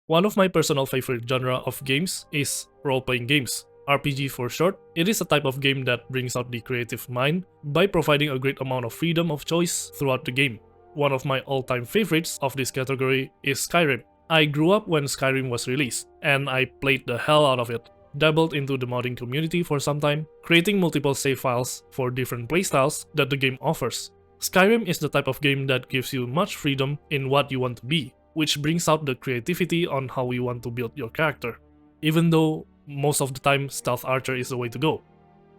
One of my personal favorite genre of games is role-playing games, RPG for short. It is a type of game that brings out the creative mind by providing a great amount of freedom of choice throughout the game. One of my all-time favorites of this category is Skyrim. I grew up when Skyrim was released, and I played the hell out of it. Dabbled into the modding community for some time, creating multiple save files for different playstyles that the game offers. Skyrim is the type of game that gives you much freedom in what you want to be, which brings out the creativity on how you want to build your character, even though most of the time stealth archer is the way to go.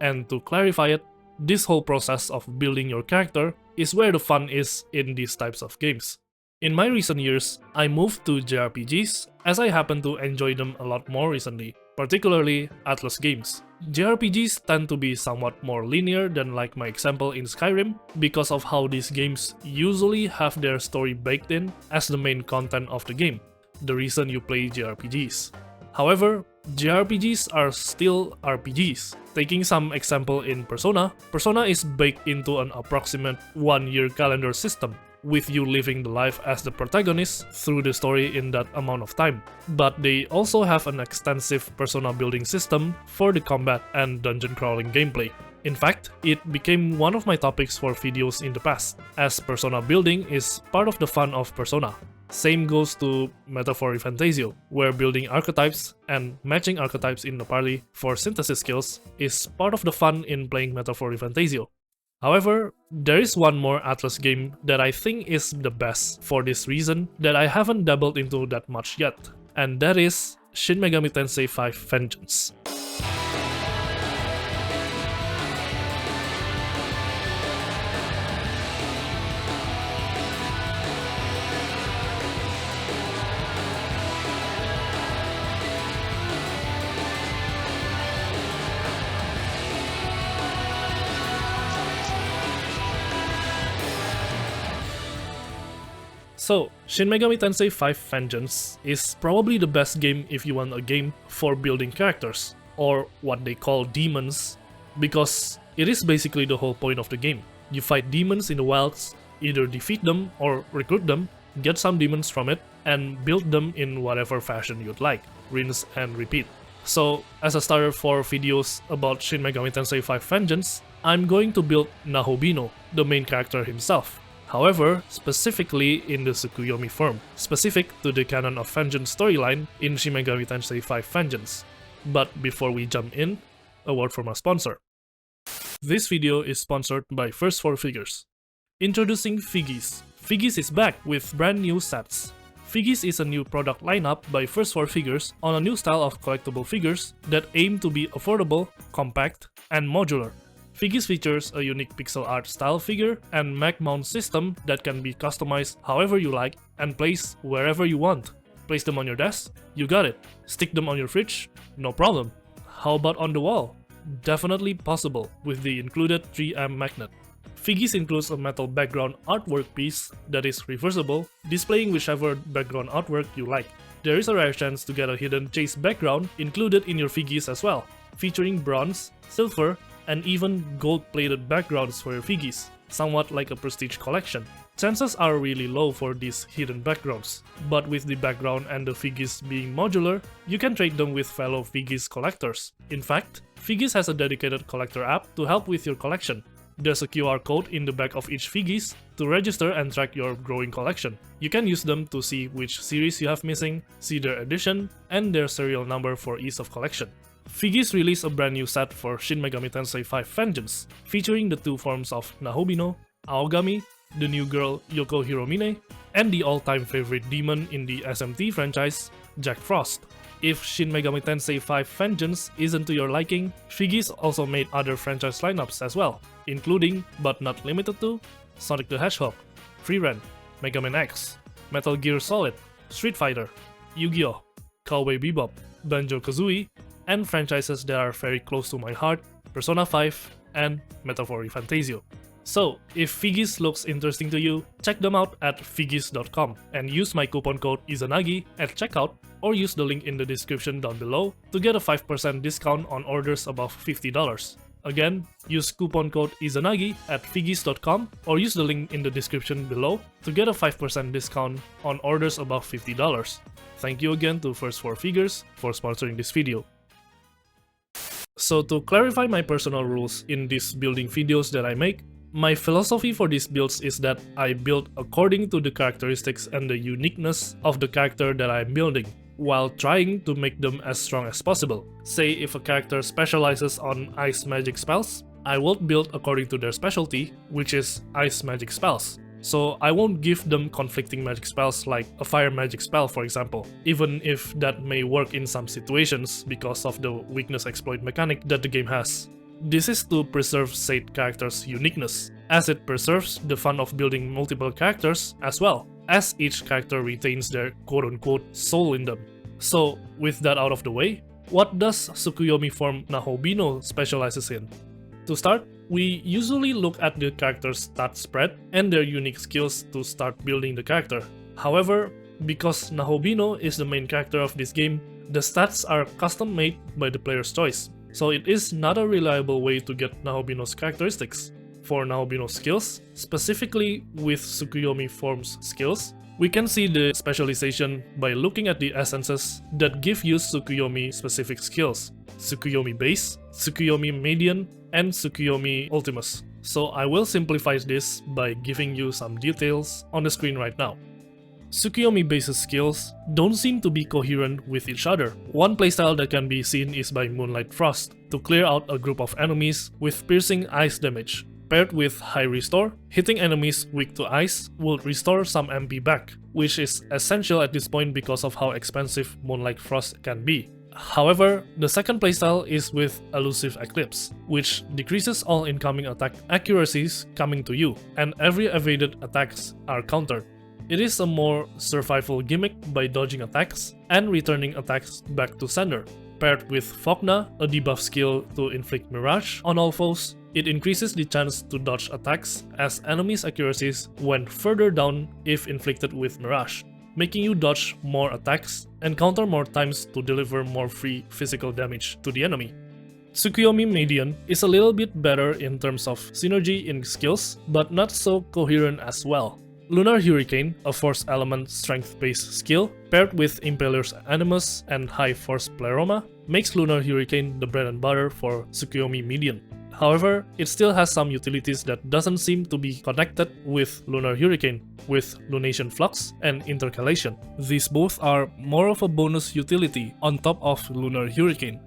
And to clarify it, this whole process of building your character is where the fun is in these types of games. In my recent years, I moved to JRPGs as I happen to enjoy them a lot more recently, particularly Atlus games. JRPGs tend to be somewhat more linear than like my example in Skyrim because of how these games usually have their story baked in as the main content of the game, the reason you play JRPGs. However, JRPGs are still RPGs. Taking some example in Persona, Persona is baked into an approximate 1-year calendar system, with you living the life as the protagonist through the story in that amount of time. But they also have an extensive Persona building system for the combat and dungeon crawling gameplay. In fact, it became one of my topics for videos in the past, as Persona building is part of the fun of Persona. Same goes to Metaphor ReFantazio, where building archetypes and matching archetypes in the party for synthesis skills is part of the fun in playing Metaphor ReFantazio. However, there is one more Atlus game that I think is the best for this reason that I haven't dabbled into that much yet, and that is Shin Megami Tensei V Vengeance. So, Shin Megami Tensei V Vengeance is probably the best game if you want a game for building characters, or what they call demons, because it is basically the whole point of the game. You fight demons in the wilds, either defeat them or recruit them, get some demons from it, and build them in whatever fashion you'd like, rinse and repeat. So, as a starter for videos about Shin Megami Tensei V Vengeance, I'm going to build Nahobino, the main character himself. However, specifically in the Tsukuyomi Form, specific to the Canon of Vengeance storyline in Shin Megami Tensei V Vengeance. But before we jump in, a word from our sponsor. This video is sponsored by First 4 Figures. Introducing FiGGYZ. FiGGYZ is back with brand new sets. FiGGYZ is a new product lineup by First 4 Figures on a new style of collectible figures that aim to be affordable, compact, and modular. FiGGYZ features a unique pixel art style figure and mag mount system that can be customized however you like and placed wherever you want. Place them on your desk? You got it. Stick them on your fridge? No problem. How about on the wall? Definitely possible with the included 3M magnet. FiGGYZ includes a metal background artwork piece that is reversible, displaying whichever background artwork you like. There is a rare chance to get a hidden chase background included in your FiGGYZ as well, featuring bronze, silver, and even gold-plated backgrounds for your FiGGYZ, somewhat like a prestige collection. Chances are really low for these hidden backgrounds, but with the background and the FiGGYZ being modular, you can trade them with fellow FiGGYZ collectors. In fact, FiGGYZ has a dedicated collector app to help with your collection. There's a QR code in the back of each FiGGYZ to register and track your growing collection. You can use them to see which series you have missing, see their edition, and their serial number for ease of collection. FiGGYZ released a brand new set for Shin Megami Tensei V Vengeance, featuring the two forms of Nahobino, Aogami, the new girl Yoko Hiromine, and the all-time favorite demon in the SMT franchise, Jack Frost. If Shin Megami Tensei V Vengeance isn't to your liking, FiGGYZ also made other franchise lineups as well, including, but not limited to, Sonic the Hedgehog, Freeran, Mega Man X, Metal Gear Solid, Street Fighter, Yu-Gi-Oh!, Cowboy Bebop, Banjo-Kazooie, and franchises that are very close to my heart, Persona 5 and Metaphor ReFantazio. So, if FiGGYZ looks interesting to you, check them out at figggyz.com and use my coupon code IZANAGI at checkout, or use the link in the description down below to get a 5% discount on orders above $50. Again, use coupon code IZANAGI at FiGGYZ.com or use the link in the description below to get a 5% discount on orders above $50. Thank you again to First 4 Figures for sponsoring this video. So to clarify my personal rules in these building videos that I make, my philosophy for these builds is that I build according to the characteristics and the uniqueness of the character that I'm building, while trying to make them as strong as possible. Say if a character specializes on ice magic spells, I will build according to their specialty, which is ice magic spells. So I won't give them conflicting magic spells like a fire magic spell, for example, even if that may work in some situations because of the weakness exploit mechanic that the game has. This is to preserve said character's uniqueness, as it preserves the fun of building multiple characters as well, as each character retains their quote-unquote soul in them. So with that out of the way, what does Tsukuyomi Form Nahobino specializes in? To start, we usually look at the character's stat spread and their unique skills to start building the character. However, because Nahobino is the main character of this game, the stats are custom made by the player's choice, so it is not a reliable way to get Nahobino's characteristics. For Nahobino's skills, specifically with Tsukuyomi Form's skills, we can see the specialization by looking at the essences that give you Tsukuyomi specific skills: Tsukuyomi Base, Tsukuyomi Median, and Tsukuyomi Ultimus. So I will simplify this by giving you some details on the screen right now. Tsukuyomi Base's skills don't seem to be coherent with each other. One playstyle that can be seen is by Moonlight Frost, to clear out a group of enemies with piercing ice damage. Paired with High Restore, hitting enemies weak to ice will restore some MP back, which is essential at this point because of how expensive Moonlight Frost can be. However, the second playstyle is with Elusive Eclipse, which decreases all incoming attack accuracies coming to you, and every evaded attacks are countered. It is a more survival gimmick by dodging attacks and returning attacks back to sender. Paired with Fogna, a debuff skill to inflict Mirage on all foes, it increases the chance to dodge attacks as enemies' accuracies went further down if inflicted with Mirage, making you dodge more attacks and counter more times to deliver more free physical damage to the enemy. Tsukuyomi Median is a little bit better in terms of synergy in skills, but not so coherent as well. Lunar Hurricane, a force element strength-based skill, paired with Impaler's Animus and High Force Pleroma, makes Lunar Hurricane the bread and butter for Tsukuyomi Median. However, it still has some utilities that doesn't seem to be connected with Lunar Hurricane, with Lunation Flux and Intercalation. These both are more of a bonus utility on top of Lunar Hurricane.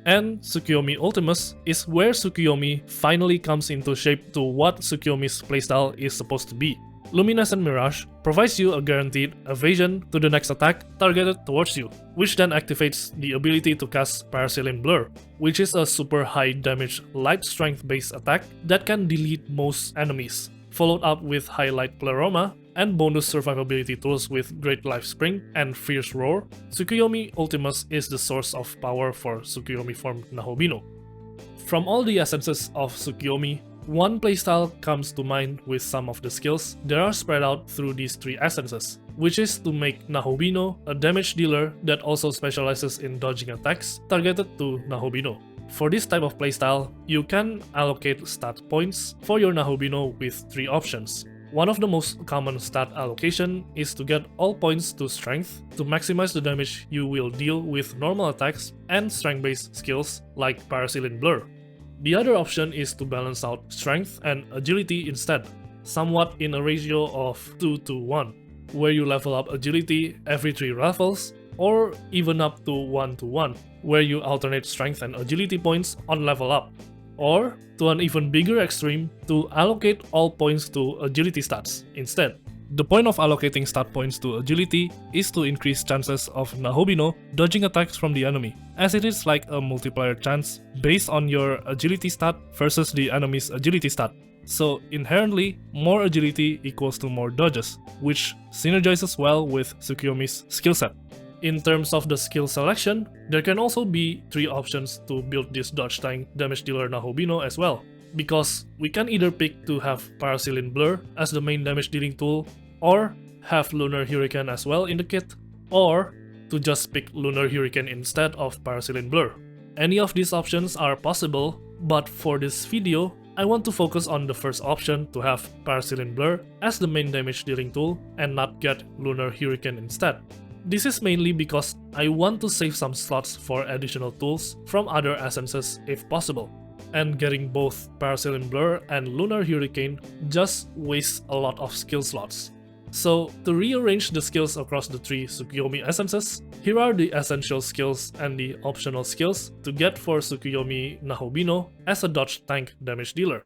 And Tsukuyomi Ultimus is where Tsukuyomi finally comes into shape to what Tsukuyomi's playstyle is supposed to be. Luminescent Mirage provides you a guaranteed evasion to the next attack targeted towards you, which then activates the ability to cast Paraseline Blur, which is a super high damage light strength based attack that can delete most enemies, followed up with Highlight Pleroma and bonus survivability tools with Great Life Spring and Fierce Roar. Tsukuyomi Ultimus is the source of power for Tsukuyomi Form Nahobino. From all the essences of Tsukuyomi, one playstyle comes to mind with some of the skills that are spread out through these three essences, which is to make Nahobino a damage dealer that also specializes in dodging attacks targeted to Nahobino. For this type of playstyle, you can allocate stat points for your Nahobino with three options. One of the most common stat allocation is to get all points to strength to maximize the damage you will deal with normal attacks and strength-based skills like Paraseline Blur. The other option is to balance out strength and agility instead, somewhat in a ratio of 2 to 1, where you level up agility every 3 levels, or even up to 1 to 1, where you alternate strength and agility points on level up, or to an even bigger extreme to allocate all points to agility stats instead. The point of allocating stat points to agility is to increase chances of Nahobino dodging attacks from the enemy, as it is like a multiplier chance based on your agility stat versus the enemy's agility stat. So inherently, more agility equals to more dodges, which synergizes well with Tsukuyomi's skill set. In terms of the skill selection, there can also be 3 options to build this dodge tank damage dealer Nahobino as well, because we can either pick to have Paraseline Blur as the main damage dealing tool, or have Lunar Hurricane as well in the kit, or to just pick Lunar Hurricane instead of Paraseline Blur. Any of these options are possible, But for this video, I want to focus on the first option to have Parasilin Blur as the main damage dealing tool and not get Lunar Hurricane instead. This is mainly because I want to save some slots for additional tools from other essences if possible, and getting both Parasilin Blur and Lunar Hurricane just wastes a lot of skill slots. So to rearrange the skills across the 3 Tsukuyomi essences, here are the essential skills and the optional skills to get for Tsukuyomi Nahobino as a dodge tank damage dealer.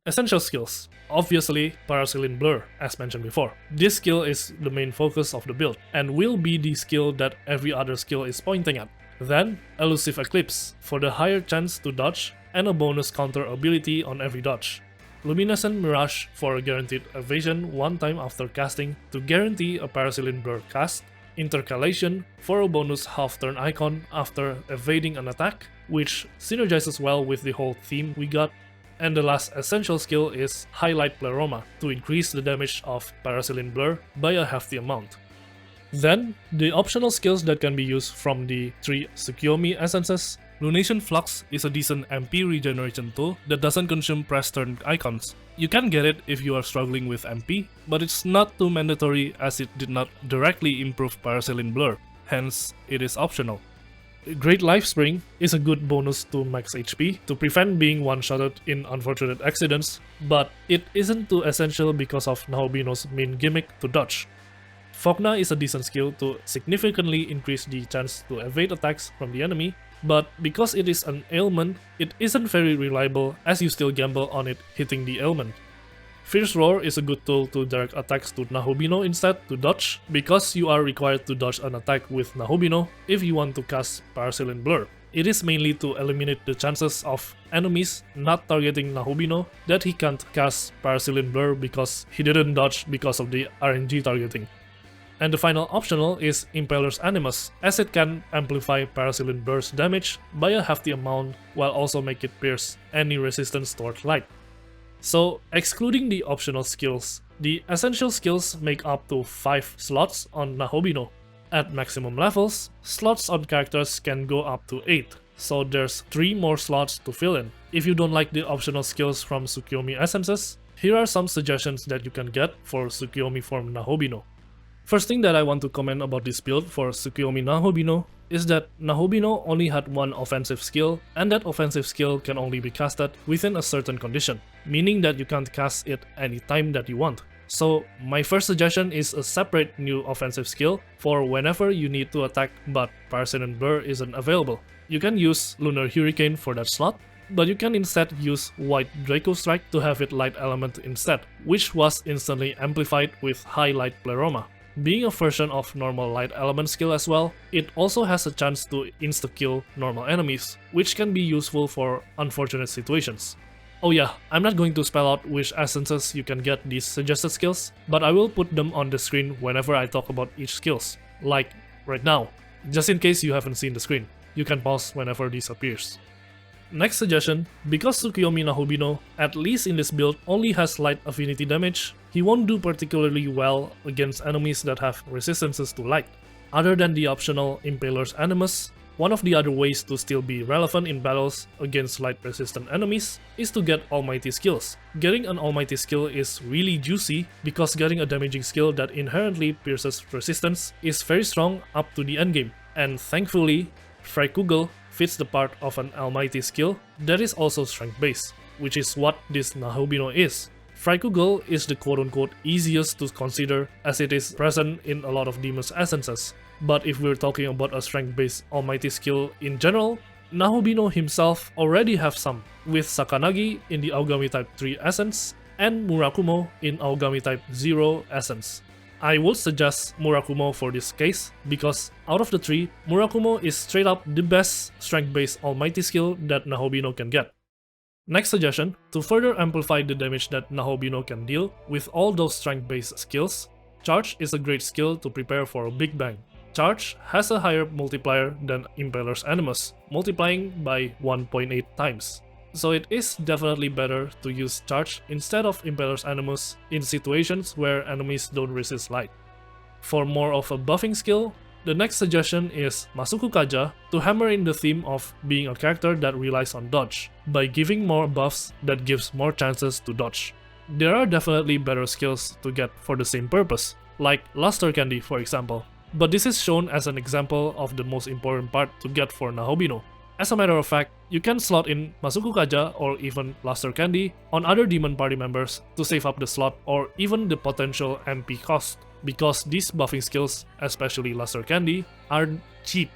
Essential skills. Obviously, Parasilin Blur, as mentioned before. This skill is the main focus of the build, and will be the skill that every other skill is pointing at. Then, Elusive Eclipse, for the higher chance to dodge, and a bonus counter ability on every dodge. Luminescent Mirage for a guaranteed evasion one time after casting to guarantee a Parasilin Blur cast. Intercalation for a bonus half-turn icon after evading an attack, which synergizes well with the whole theme we got. And the last essential skill is Highlight Pleroma to increase the damage of Parasilin Blur by a hefty amount. Then, the optional skills that can be used from the 3 Tsukuyomi essences. Lunation Flux is a decent MP regeneration tool that doesn't consume press turn icons. You can get it if you are struggling with MP, but it's not too mandatory as it did not directly improve Parasilin Blur, hence it is optional. Great Life Spring is a good bonus to max HP to prevent being one-shotted in unfortunate accidents, but it isn't too essential because of Nahobino's main gimmick to dodge. Fogna is a decent skill to significantly increase the chance to evade attacks from the enemy, but because it is an ailment, it isn't very reliable as you still gamble on it hitting the ailment. Fierce Roar is a good tool to direct attacks to Nahobino instead to dodge, because you are required to dodge an attack with Nahobino if you want to cast Parasilin Blur. It is mainly to eliminate the chances of enemies not targeting Nahobino that he can't cast Parasilin Blur because he didn't dodge because of the RNG targeting. And the final optional is Impaler's Animus, as it can amplify Parasilin Blur's damage by a hefty amount while also make it pierce any resistance towards light. So, excluding the optional skills, the essential skills make up to 5 slots on Nahobino. At maximum levels, slots on characters can go up to 8, so there's 3 more slots to fill in. If you don't like the optional skills from Tsukuyomi essences, here are some suggestions that you can get for Tsukuyomi Form Nahobino. First thing that I want to comment about this build for Tsukuyomi Nahobino is that Nahobino only had one offensive skill, and that offensive skill can only be casted within a certain condition, meaning that you can't cast it anytime that you want. So my first suggestion is a separate new offensive skill for whenever you need to attack but Parasilin Blur isn't available. You can use Lunar Hurricane for that slot, but you can instead use White Draco Strike to have it light element instead, which was instantly amplified with High Light Pleroma. Being a version of normal light element skill as well, it also has a chance to insta-kill normal enemies, which can be useful for unfortunate situations. Oh yeah, I'm not going to spell out which essences you can get these suggested skills, but I will put them on the screen whenever I talk about each skills, like right now, just in case you haven't seen the screen. You can pause whenever this appears. Next suggestion, because Tsukuyomi Nahobino, at least in this build, only has light affinity damage, he won't do particularly well against enemies that have resistances to light. Other than the optional Impaler's Animus, one of the other ways to still be relevant in battles against light resistant enemies is to get Almighty skills. Getting an Almighty skill is really juicy because getting a damaging skill that inherently pierces resistance is very strong up to the endgame, and thankfully, FiGGYZ fits the part of an almighty skill that is also strength based, which is what this Nahobino is. FiGGYZ is the quote-unquote easiest to consider as it is present in a lot of Demon's essences, but if we're talking about a strength based almighty skill in general, Nahobino himself already have some, with Sakanagi in the Aogami Type 3 essence and Murakumo in Aogami Type 0 essence. I would suggest Murakumo for this case, because out of the 3, Murakumo is straight up the best strength-based almighty skill that Nahobino can get. Next suggestion, to further amplify the damage that Nahobino can deal with all those strength-based skills, Charge is a great skill to prepare for a big bang. Charge has a higher multiplier than Impaler's Animus, multiplying by 1.8 times. So it is definitely better to use Charge instead of Impaler's Animus in situations where enemies don't resist light. For more of a buffing skill, The next suggestion is Masuku Kaja to hammer in the theme of being a character that relies on dodge, by giving more buffs that gives more chances to dodge. There are definitely better skills to get for the same purpose, like Luster Candy for example, but this is shown as an example of the most important part to get for Nahobino. As a matter of fact, you can slot in Masuku Kaja or even Luster Candy on other demon party members to save up the slot or even the potential MP cost, because these buffing skills, especially Luster Candy, are cheap.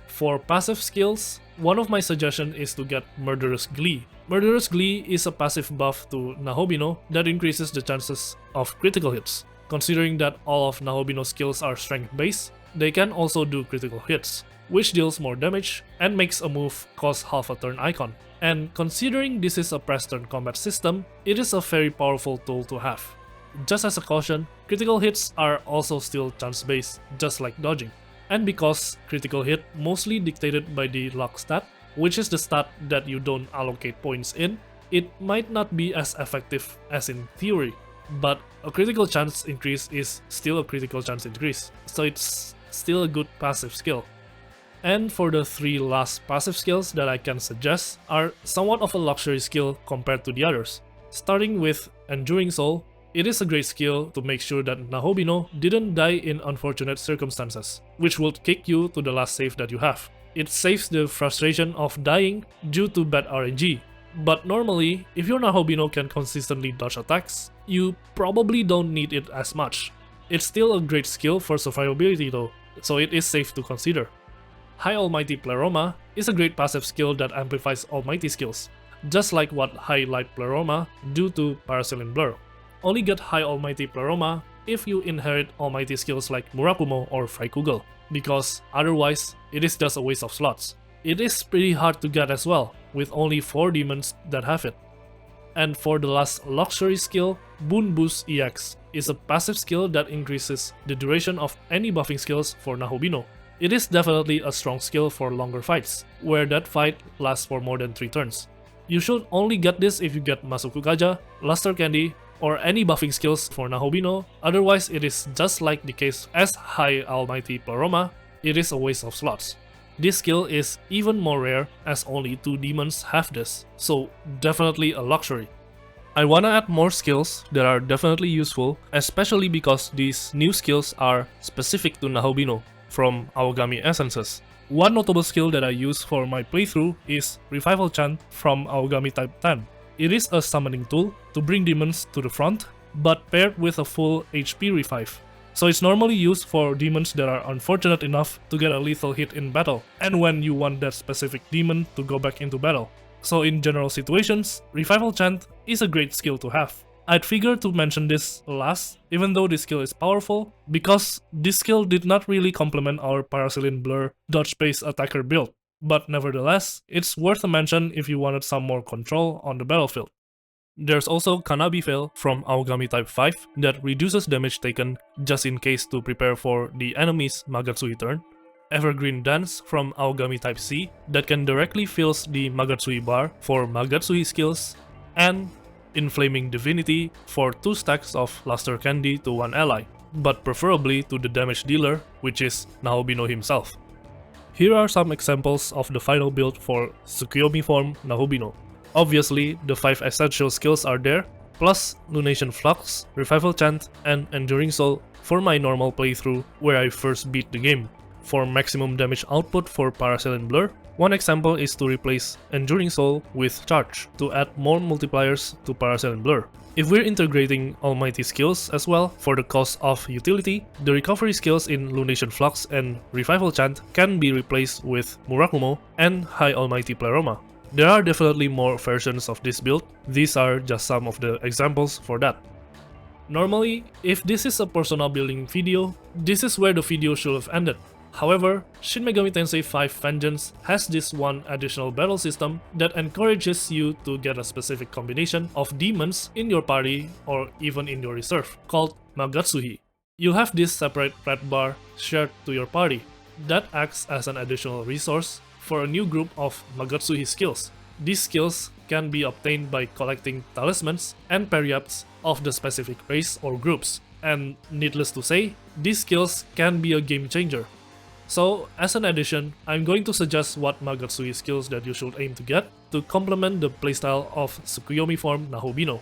For passive skills, one of my suggestions is to get Murderous Glee. Murderous Glee is a passive buff to Nahobino that increases the chances of critical hits. Considering that all of Nahobino's skills are strength based, they can also do critical hits, which deals more damage and makes a move cost half a turn icon. And considering this is a press turn combat system, it is a very powerful tool to have. Just as a caution, critical hits are also still chance based, just like dodging. And because critical hit mostly dictated by the luck stat, which is the stat that you don't allocate points in, it might not be as effective as in theory. But a critical chance increase is still a critical chance increase, so it's still a good passive skill. And for the three last passive skills that I can suggest are somewhat of a luxury skill compared to the others. Starting with Enduring Soul, it is a great skill to make sure that Nahobino didn't die in unfortunate circumstances, which would kick you to the last save that you have. It saves the frustration of dying due to bad RNG. But normally, if your Nahobino can consistently dodge attacks, you probably don't need it as much. It's still a great skill for survivability though, so it is safe to consider. High Almighty Pleroma is a great passive skill that amplifies Almighty skills, just like what High Light Pleroma do to Parasailing Blur. Only get High Almighty Pleroma if you inherit Almighty skills like Murakumo or Freikugel, because otherwise it is just a waste of slots. It is pretty hard to get as well, with only 4 demons that have it. And for the last luxury skill, Boon Boost EX is a passive skill that increases the duration of any buffing skills for Nahobino. It is definitely a strong skill for longer fights, where that fight lasts for more than 3 turns. You should only get this if you get Masuku Kaja, Luster Candy, or any buffing skills for Nahobino, otherwise it is just like the case as High Almighty Pleroma, it is a waste of slots. This skill is even more rare as only 2 demons have this, so definitely a luxury. I wanna add more skills that are definitely useful, especially because these new skills are specific to Nahobino from Aogami Essences. One notable skill that I use for my playthrough is Revival Chant from Aogami Type 10. It is a summoning tool to bring demons to the front, but paired with a full HP revive. So it's normally used for demons that are unfortunate enough to get a lethal hit in battle, and when you want that specific demon to go back into battle. So in general situations, Revival Chant is a great skill to have. I'd figured to mention this last, even though this skill is powerful, because this skill did not really complement our Parasailing Blur dodge-based attacker build. But nevertheless, it's worth a mention if you wanted some more control on the battlefield. There's also Kanabi Veil from Aogami Type 5 that reduces damage taken just in case to prepare for the enemy's Magatsuhi turn. Evergreen Dance from Aogami Type C that can directly fills the Magatsuhi bar for Magatsuhi skills, and Inflaming Divinity for 2 stacks of Luster Candy to 1 ally, but preferably to the damage dealer, which is Nahobino himself. Here are some examples of the final build for Tsukuyomi Form Nahobino. Obviously, the 5 essential skills are there, plus Lunation Flux, Revival Chant, and Enduring Soul for my normal playthrough where I first beat the game. For maximum damage output for Parasailing Blur, one example is to replace Enduring Soul with Charge to add more multipliers to Parasailing Blur. If we're integrating Almighty skills as well for the cost of utility, the recovery skills in Lunation Flux and Revival Chant can be replaced with Murakumo and High Almighty Pleroma. There are definitely more versions of this build, these are just some of the examples for that. Normally, if this is a Persona building video, this is where the video should have ended. However, Shin Megami Tensei V Vengeance has this one additional battle system that encourages you to get a specific combination of demons in your party or even in your reserve, called Magatsuhi. You'll have this separate red bar shared to your party that acts as an additional resource for a new group of Magatsuhi skills. These skills can be obtained by collecting talismans and periapts of the specific race or groups. And needless to say, these skills can be a game changer. So, as an addition, I'm going to suggest what Magatsuhi skills that you should aim to get to complement the playstyle of Tsukuyomi Form Nahobino.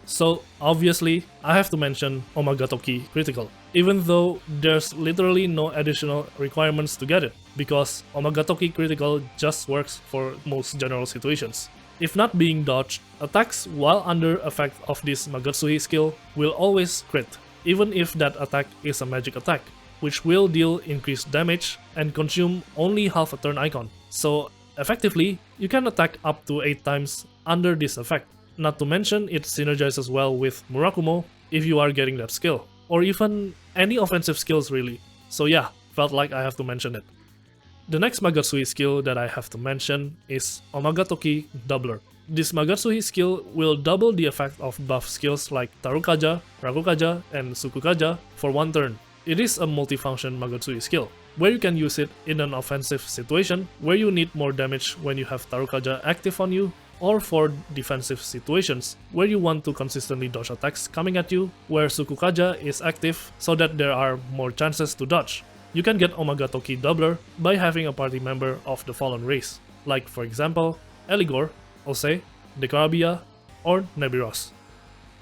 So, obviously, I have to mention Omagatoki Critical, even though there's literally no additional requirements to get it, because Omagatoki Critical just works for most general situations. If not being dodged, attacks while under effect of this Magatsuhi skill will always crit, even if that attack is a magic attack, which will deal increased damage and consume only half a turn icon. So effectively, you can attack up to 8 times under this effect. Not to mention it synergizes well with Murakumo if you are getting that skill, or even any offensive skills really. So yeah, felt like I have to mention it. The next Magatsuhi skill that I have to mention is Omagatoki Doubler. This Magatsuhi skill will double the effect of buff skills like Tarukaja, Rakukaja, and Tsukukaja for 1 turn. It is a multifunction Magatsuhi skill, where you can use it in an offensive situation where you need more damage when you have Tarukaja active on you, or for defensive situations where you want to consistently dodge attacks coming at you where Tsukukaja is active so that there are more chances to dodge. You can get Omagatoki Doubler by having a party member of the fallen race, like for example, Eligor, Ose, Dekarabia, or Nebiros.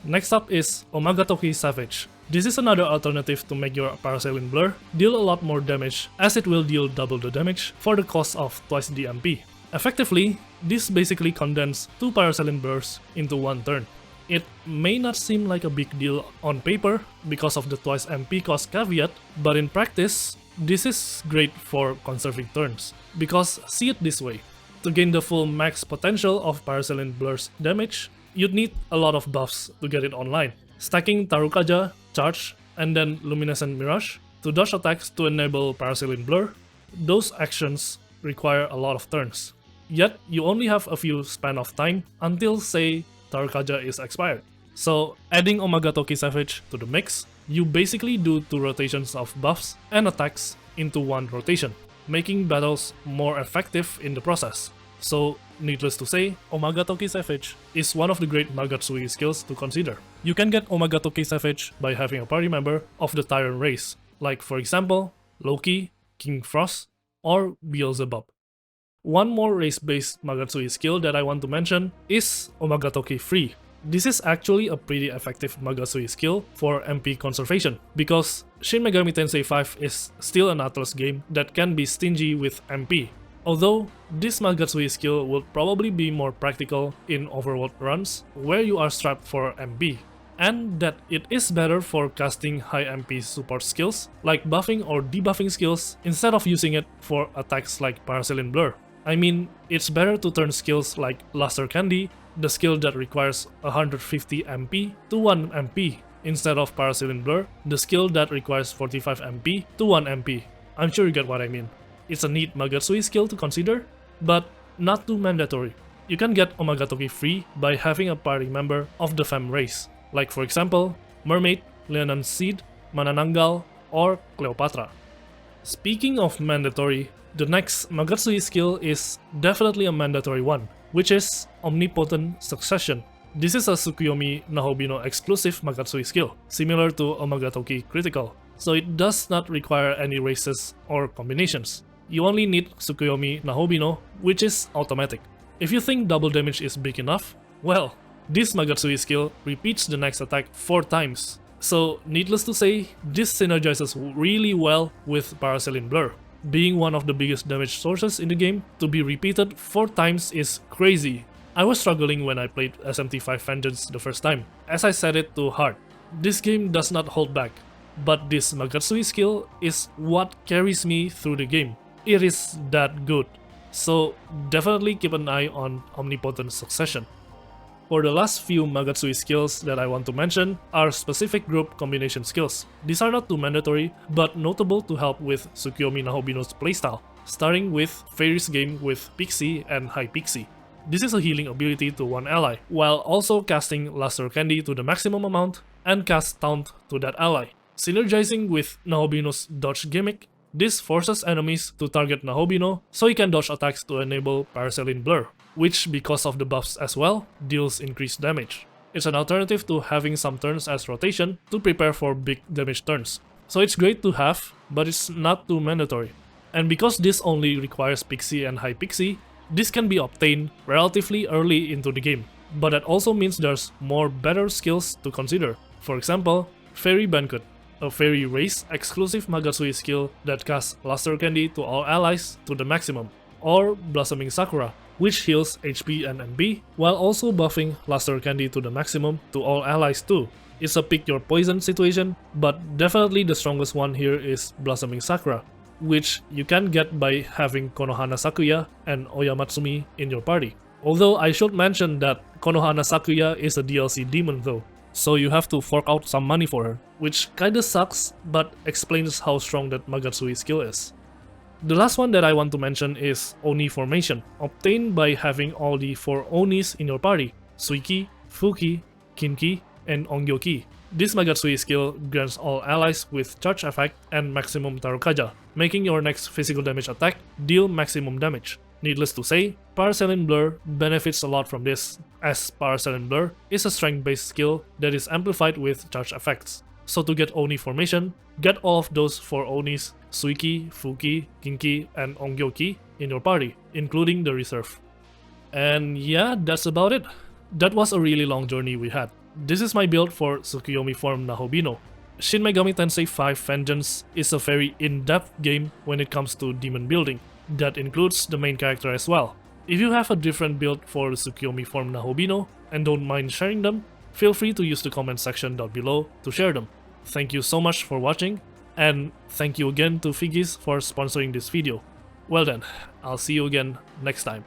Next up is Omagatoki Savage. This is another alternative to make your Parasailing Blur deal a lot more damage, as it will deal double the damage for the cost of twice the MP. Effectively, this basically condenses 2 Parasailing Blurs into 1 turn. It may not seem like a big deal on paper because of the twice MP cost caveat, but in practice, this is great for conserving turns. Because see it this way, to gain the full max potential of Parasailing Blur's damage, you'd need a lot of buffs to get it online. Stacking Tarukaja, Charge, and then Luminescent Mirage to dodge attacks to enable Parasailing Blur, those actions require a lot of turns. Yet, you only have a few span of time until, say, Tarukaja is expired. So, adding Omagatoki Savage to the mix, you basically do 2 rotations of buffs and attacks into 1 rotation, making battles more effective in the process. So, needless to say, Omagatoki Savage is one of the great Magatsuhi skills to consider. You can get Omagatoki Savage by having a party member of the Tyrant race, like for example, Loki, King Frost, or Beelzebub. One more race-based Magatsuhi skill that I want to mention is Omagatoki Free. This is actually a pretty effective Magatsuhi skill for MP conservation, because Shin Megami Tensei V is still an Atlus game that can be stingy with MP. Although, this Magatsuhi skill would probably be more practical in overworld runs where you are strapped for MP, and that it is better for casting high MP support skills like buffing or debuffing skills instead of using it for attacks like Parasailing Blur. I mean, it's better to turn skills like Luster Candy, the skill that requires 150 MP, to 1 MP, instead of Parasailing Blur, the skill that requires 45 MP to 1 MP. I'm sure you get what I mean. It's a neat Magatsuhi skill to consider, but not too mandatory. You can get Omagatoki Free by having a party member of the Femme race, like for example, Mermaid, Leonan Seed, Manananggal, or Cleopatra. Speaking of mandatory, the next Magatsuhi skill is definitely a mandatory one, which is Omnipotent Succession. This is a Tsukuyomi Nahobino exclusive Magatsuhi skill, similar to Omagatoki Critical, so it does not require any races or combinations. You only need Tsukuyomi Nahobino, which is automatic. If you think double damage is big enough, well, this Magatsuhi skill repeats the next attack 4 times. So needless to say, this synergizes really well with Parasailing Blur. Being one of the biggest damage sources in the game, to be repeated 4 times is crazy. I was struggling when I played SMT5 Vengeance the first time, as I set it too hard. This game does not hold back, but this Magatsuhi skill is what carries me through the game. It is that good. So definitely keep an eye on Omnipotent Succession. For the last few Magatsuhi skills that I want to mention are specific group combination skills. These are not too mandatory, but notable to help with Tsukuyomi Nahobino's playstyle, starting with Fairy's game with Pixie and High Pixie. This is a healing ability to one ally, while also casting Luster Candy to the maximum amount and cast Taunt to that ally. Synergizing with Nahobino's dodge gimmick, this forces enemies to target Nahobino so he can dodge attacks to enable Parasailing Blur, which, because of the buffs as well, deals increased damage. It's an alternative to having some turns as rotation to prepare for big damage turns. So it's great to have, but it's not too mandatory. And because this only requires Pixie and High Pixie, this can be obtained relatively early into the game. But that also means there's more better skills to consider. For example, Fairy Banquet, a fairy race exclusive Magatsuhi skill that casts Luster Candy to all allies to the maximum. Or Blossoming Sakura, which heals HP and NB, while also buffing Luster Candy to the maximum to all allies too. It's a pick your poison situation, but definitely the strongest one here is Blossoming Sakura, which you can get by having Konohana Sakuya and Oyamatsumi in your party. Although I should mention that Konohana Sakuya is a DLC demon though, so you have to fork out some money for her, which kinda sucks, but explains how strong that Magatsuhi skill is. The last one that I want to mention is Oni Formation, obtained by having all the 4 Onis in your party: Suiki, Fuki, Kinki, and Ongyoki. This Magatsuhi skill grants all allies with charge effect and maximum Tarukaja, making your next physical damage attack deal maximum damage. Needless to say, Paracellin Blur benefits a lot from this, as Paracellin Blur is a strength-based skill that is amplified with charge effects. So to get Oni Formation, get all of those 4 Onis, Suiki, Fuki, Kinki, and Ongyoki in your party, including the reserve. And yeah, that's about it. That was a really long journey we had. This is my build for Tsukuyomi Form Nahobino. Shin Megami Tensei V Vengeance is a very in-depth game when it comes to demon building. That includes the main character as well. If you have a different build for Tsukuyomi Form Nahobino and don't mind sharing them, feel free to use the comment section down below to share them. Thank you so much for watching, and thank you again to FiGGYZ for sponsoring this video. Well then, I'll see you again next time.